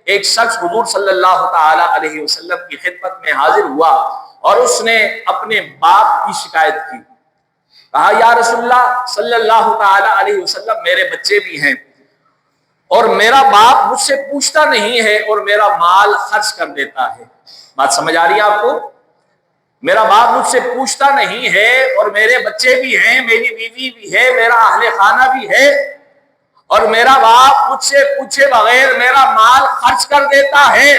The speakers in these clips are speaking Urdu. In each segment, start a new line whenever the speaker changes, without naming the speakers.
ایک شخص حضور صلی اللہ تعالی علیہ وسلم کی خدمت میں حاضر ہوا اور اس نے اپنے باپ کی شکایت کی. کہا یا رسول اللہ صلی اللہ تعالی علیہ وسلم میرے بچے بھی ہیں اور میرا باپ مجھ سے پوچھتا نہیں ہے اور میرا مال خرچ کر دیتا ہے. بات سمجھ آ رہی ہے آپ کو؟ میرا باپ مجھ سے پوچھتا نہیں ہے اور میرے بچے بھی ہیں, میری بیوی بھی ہے, میرا اہل خانہ بھی ہے اور میرا باپ مجھ سے پوچھے بغیر میرا مال خرچ کر دیتا ہے.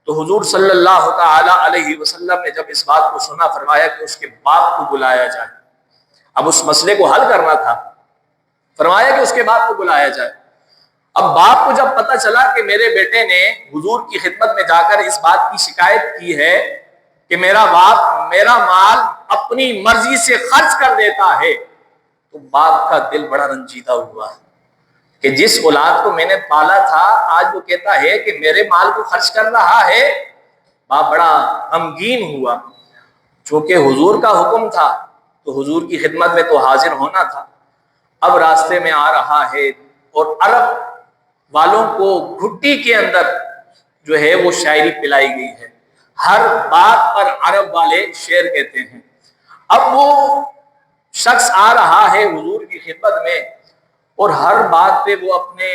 تو حضور صلی اللہ تعالی علیہ وسلم نے جب اس بات کو سنا فرمایا کہ اس کے باپ کو بلایا جائے. اب اس مسئلے کو حل کرنا تھا, فرمایا کہ اس کے باپ کو بلایا جائے. اب باپ کو جب پتہ چلا کہ میرے بیٹے نے حضور کی خدمت میں جا کر اس بات کی شکایت کی ہے کہ میرا باپ میرا مال اپنی مرضی سے خرچ کر دیتا ہے, تو باپ کا دل بڑا رنجیدہ ہوا کہ جس اولاد کو میں نے پالا تھا آج وہ کہتا ہے کہ میرے مال کو خرچ کر رہا ہے. باپ بڑا غمگین ہوا. چونکہ حضور کا حکم تھا تو حضور کی خدمت میں تو حاضر ہونا تھا. اب راستے میں آ رہا ہے اور عرب والوں کو گھٹی کے اندر جو ہے وہ شاعری پلائی گئی ہے. ہر بات پر عرب والے شعر کہتے ہیں. اب وہ شخص آ رہا ہے حضور کی خدمت میں اور ہر بات پہ وہ اپنے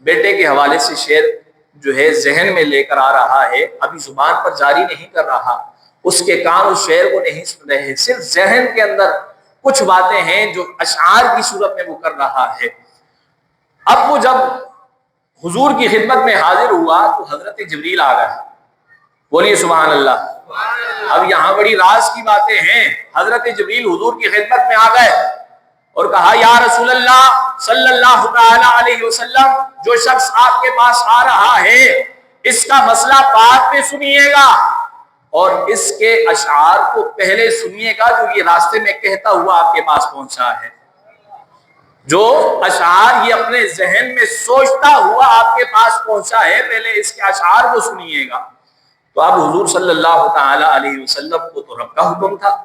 بیٹے کے حوالے سے شعر جو ہے ذہن میں لے کر آ رہا ہے. ابھی زبان پر جاری نہیں کر رہا, اس کے کان اس شعر کو نہیں سن رہے, صرف ذہن کے اندر کچھ باتیں ہیں جو اشعار کی صورت میں وہ کر رہا ہے. اب وہ جب حضور کی خدمت میں حاضر ہوا تو حضرت جبریل آ گئے. بولیے سبحان اللہ. اب یہاں بڑی راز کی باتیں ہیں. حضرت جبریل حضور کی خدمت میں آ گئے اور کہا یا رسول اللہ صلی اللہ تعالی علیہ وسلم, جو شخص آپ کے پاس آ رہا ہے اس کا مسئلہ بعد میں سنیے گا اور اس کے اشعار کو پہلے سنیے گا جو یہ راستے میں کہتا ہوا آپ کے پاس پہنچا ہے. جو اشعار یہ اپنے ذہن میں سوچتا ہوا آپ کے پاس پہنچا ہے, پہلے اس کے اشعار کو سنیے گا. تو اب حضور صلی اللہ تعالی علیہ وسلم کو تو رب کا حکم تھا.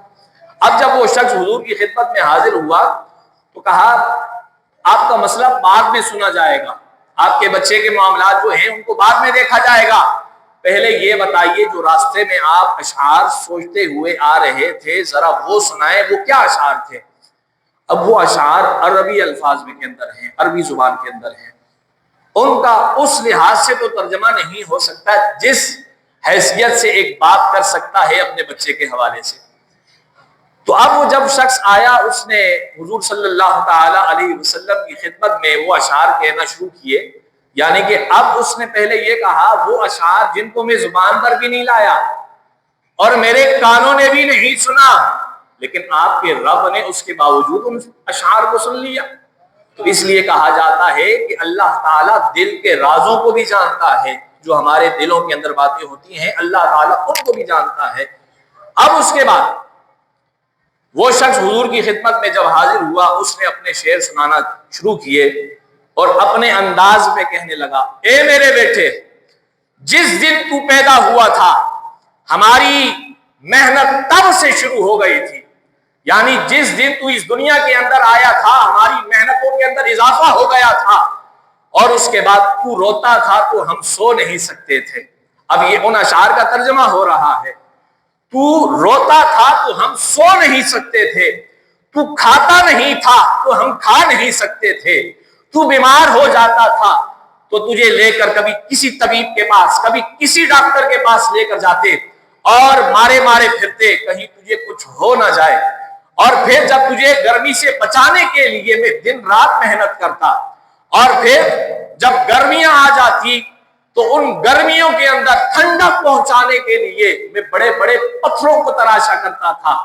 اب جب وہ شخص حضور کی خدمت میں حاضر ہوا تو کہا آپ کا مسئلہ بعد میں سنا جائے گا, آپ کے بچے کے معاملات جو ہیں ان کو بعد میں دیکھا جائے گا. پہلے یہ بتائیے جو راستے میں آپ اشعار سوچتے ہوئے آ رہے تھے ذرا وہ سنائیں, وہ کیا اشعار تھے؟ اب وہ اشعار عربی الفاظ میں کے اندر ہیں, عربی زبان کے اندر ہیں. ان کا اس لحاظ سے تو ترجمہ نہیں ہو سکتا جس حیثیت سے ایک باپ کر سکتا ہے اپنے بچے کے حوالے سے. تو اب وہ جب شخص آیا اس نے حضور صلی اللہ تعالی علیہ وسلم کی خدمت میں وہ اشعار کہنا شروع کیے. یعنی کہ اب اس نے پہلے یہ کہا وہ اشعار جن کو میں زبان پر بھی نہیں لایا اور میرے کانوں نے بھی نہیں سنا, لیکن آپ کے رب نے اس کے باوجود ان اشعار کو سن لیا. تو اس لیے کہا جاتا ہے کہ اللہ تعالیٰ دل کے رازوں کو بھی جانتا ہے, جو ہمارے دلوں کے اندر باتیں ہوتی ہیں اللہ تعالیٰ ان کو بھی جانتا ہے. اب اس کے بعد وہ شخص حضور کی خدمت میں جب حاضر ہوا اس نے اپنے شعر سنانا شروع کیے اور اپنے انداز میں کہنے لگا, اے میرے بیٹے, جس دن تو پیدا ہوا تھا ہماری محنت تب سے شروع ہو گئی تھی. یعنی جس دن تو اس دنیا کے اندر آیا تھا ہماری محنتوں کے اندر اضافہ ہو گیا تھا اور اس کے بعد تو روتا تھا تو ہم سو نہیں سکتے تھے. اب یہ ان اشعار کا ترجمہ ہو رہا ہے. تو روتا تھا تو ہم سو نہیں سکتے تھے, تو کھاتا نہیں تھا تو ہم کھا نہیں سکتے تھے, تو بیمار ہو جاتا تھا تو تجھے لے کر کبھی کسی طبیب کے پاس کبھی کسی ڈاکٹر کے پاس لے کر جاتے اور مارے مارے پھرتے کہیں تجھے کچھ ہو نہ جائے. اور پھر جب تجھے گرمی سے بچانے کے لیے میں دن رات محنت کرتا اور پھر جب گرمیاں آ جاتی تو ان گرمیوں کے اندر ٹھنڈک پہنچانے کے لیے میں بڑے بڑے پتھروں کو تراشا کرتا تھا.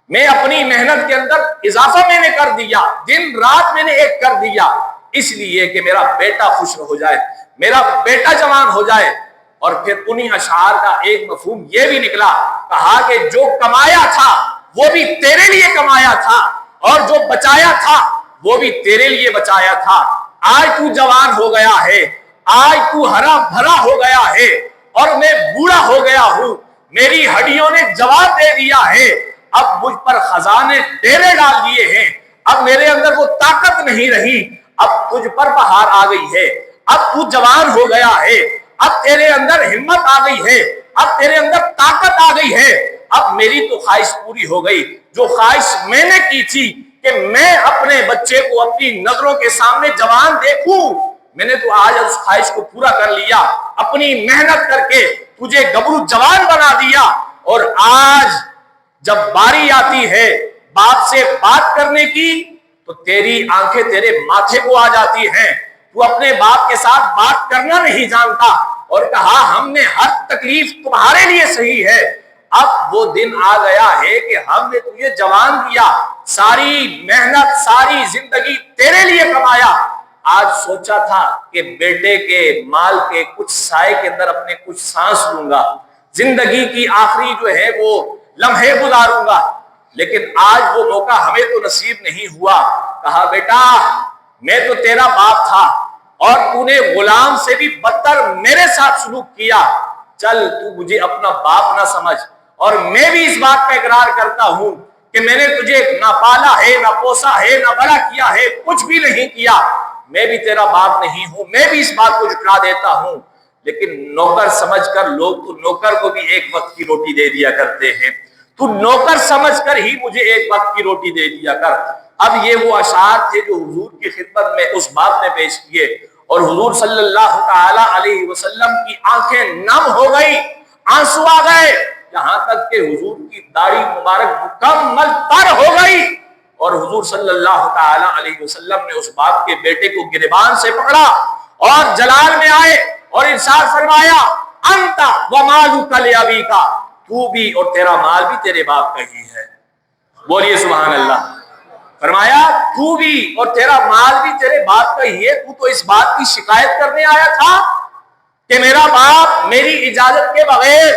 میں اپنی محنت کے اندر اضافہ میں نے کر دیا, دن رات میں نے ایک کر دیا, اس لیے کہ میرا بیٹا خوش ہو جائے, میرا بیٹا جوان ہو جائے. اور پھر انہی اشعار کا ایک مفہوم یہ بھی نکلا, کہا کہ جو کمایا تھا وہ بھی تیرے لیے کمایا تھا اور جو بچایا تھا وہ بھی تیرے لیے بچایا تھا. آج تو جوان ہو گیا ہے, آج تو ہرا بھرا ہو گیا ہے اور میں بوڑھا ہو گیا ہوں, میری ہڈیوں نے جواب دے دیا ہے, اب مجھ پر خزانے ڈیرے ڈال دیے ہیں, اب میرے اندر وہ طاقت نہیں رہی, اب تجھ پر بہار آ گئی ہے, اب تو جوان ہو گیا ہے, اب تیرے اندر ہمت آ گئی ہے، اب تیرے اندر طاقت آ گئی ہے، اب میری تو خواہش پوری ہو گئی، جو خواہش میں نے کی تھی کہ میں اپنے بچے کو اپنی نظروں کے سامنے جوان دیکھوں، میں نے تو آج اس خواہش کو پورا کر لیا، اپنی محنت کر کے تجھے گبرو جوان بنا دیا، اور آج جب باری آتی ہے باپ سے بات کرنے کی تو تیری آنکھیں تیرے ماتھے کو آ جاتی ہیں، تو اپنے باپ کے ساتھ بات کرنا نہیں جانتا، اور کہا ہم نے ہر تکلیف تمہارے لیے صحیح ہے۔ اب وہ دن آ گیا ہے کہ ہم نے تجھے جوان دیا، ساری محنت ساری زندگی تیرے لیے کمایا، آج سوچا تھا کہ بیٹے کے مال کے کچھ سائے کے اندر اپنے کچھ سانس لوں گا، زندگی کی آخری جو ہے وہ لمحے گزاروں گا، لیکن آج وہ موقع ہمیں تو نصیب نہیں ہوا۔ کہا بیٹا میں تو تیرا باپ تھا اور تو نے غلام سے بھی بدتر میرے ساتھ سلوک کیا، چل تو مجھے اپنا باپ نہ سمجھ، اور میں بھی اس بات کا اقرار کرتا ہوں کہ میں نے تجھے نہ پالا ہے، نہ پوسا ہے، نہ بڑا کیا ہے، کچھ بھی نہیں کیا، میں بھی تیرا باپ نہیں ہوں، میں بھی اس بات کو جھٹلا دیتا ہوں، لیکن نوکر سمجھ کر لوگ تو نوکر کو بھی ایک وقت کی روٹی دے دیا کرتے ہیں، تو نوکر سمجھ کر ہی مجھے ایک وقت کی روٹی دے دیا کر۔ اب یہ وہ اشعار تھے جو حضور کی خدمت میں اس باپ نے پیش کیے، اور حضور صلی اللہ تعالی علیہ وسلم کی آنکھیں نم ہو گئی، آنسو آ گئے، یہاں تک کہ حضور کی داڑھی مبارک مکمل تر ہو گئی، اور حضور صلی اللہ تعالی علیہ وسلم نے اس باپ کے بیٹے کو گریبان سے پکڑا اور جلال میں آئے اور ارشاد فرمایا انت ومالک لابیک، تو بھی اور تیرا مال بھی تیرے باپ کا ہی ہے، بولیے سبحان اللہ۔ فرمایا تو بھی اور تیرا مال بھی تیرے باپ کا ہی ہے، تو تو اس بات کی شکایت کرنے آیا تھا کہ میرا باپ میری اجازت کے بغیر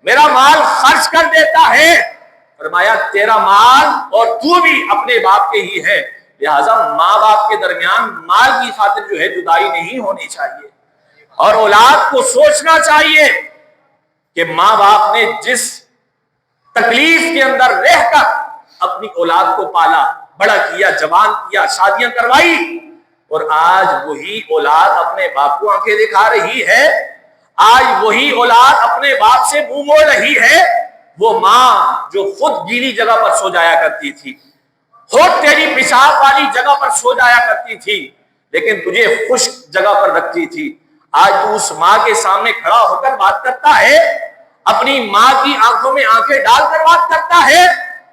میرا مال خرچ کر دیتا ہے، فرمایا تیرا مال اور تو بھی اپنے باپ کے ہی ہے، لہذا ماں باپ کے درمیان مال کی خاطر جو ہے جدائی نہیں ہونی چاہیے، اور اولاد کو سوچنا چاہیے کہ ماں باپ نے جس تکلیف کے اندر رہ کر اپنی اولاد کو پالا بڑا کیا، جوان کیا، شادیاں کروائی، اور آج وہی اولاد اپنے باپ کو آنکھیں دکھا رہی ہے، آج وہی اولاد اپنے باپ سے منہ موڑ رہی ہے، وہ ماں جو خود گیلی جگہ پر سو جایا کرتی تھی، خود تیری پیشاب والی جگہ پر سو جایا کرتی تھی، لیکن تجھے خشک جگہ پر رکھتی تھی، آج تو اس ماں کے سامنے کھڑا ہو کر بات کرتا ہے، اپنی ماں کی آنکھوں میں آنکھیں ڈال کر بات کرتا ہے،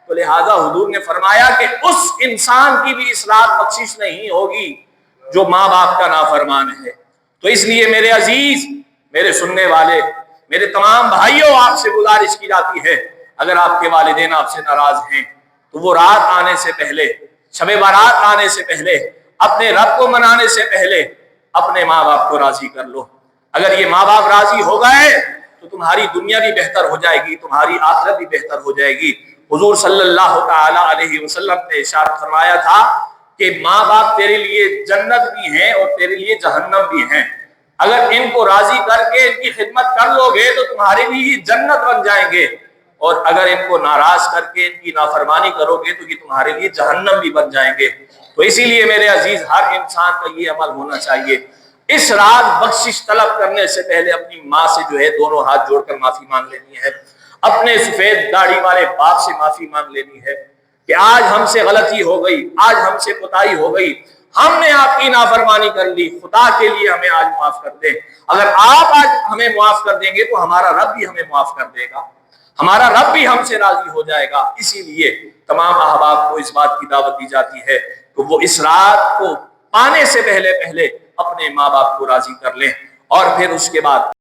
تو لہذا حضور نے فرمایا کہ اس انسان کی بھی اس رات بخشش نہیں ہوگی جو ماں باپ کا نافرمان ہے۔ تو اس لیے میرے عزیز، میرے سننے والے، میرے تمام بھائیوں، آپ سے گزارش کی جاتی ہے اگر آپ کے والدین آپ سے ناراض ہیں تو وہ رات آنے سے پہلے، شب بارات آنے سے پہلے، اپنے رب کو منانے سے پہلے اپنے ماں باپ کو راضی کر لو۔ اگر یہ ماں باپ راضی ہو گئے تو تمہاری دنیا بھی بہتر ہو جائے گی، تمہاری آخرت بھی بہتر ہو جائے گی۔ حضور صلی اللہ تعالی علیہ وسلم نے ارشاد فرمایا تھا کہ ماں باپ تیرے لیے جنت بھی ہیں اور تیرے لیے جہنم بھی ہیں، اگر ان کو راضی کر کے ان کی خدمت کر لو گے تو تمہارے لیے یہ جنت بن جائیں گے، اور اگر ان کو ناراض کر کے ان کی نافرمانی کرو گے تو یہ تمہارے لیے جہنم بھی بن جائیں گے۔ تو اسی لیے میرے عزیز ہر انسان کا یہ عمل ہونا چاہیے، اس رات بخشش طلب کرنے سے پہلے اپنی ماں سے جو ہے دونوں ہاتھ جوڑ کر معافی مانگ لینی ہے، اپنے سفید داڑھی والے باپ سے معافی مانگ لینی ہے کہ آج ہم سے غلطی ہو گئی، آج ہم سے کوتاہی ہو گئی، ہم نے آپ کی نافرمانی کر لی، خدا کے لیے ہمیں آج معاف کر دیں، اگر آپ آج ہمیں معاف کر دیں گے تو ہمارا رب بھی ہمیں معاف کر دے گا، ہمارا رب بھی ہم سے راضی ہو جائے گا۔ اسی لیے تمام احباب کو اس بات کی دعوت دی جاتی ہے کہ وہ اس رات کو پانے سے پہلے اپنے ماں باپ کو راضی کر لیں، اور پھر اس کے بعد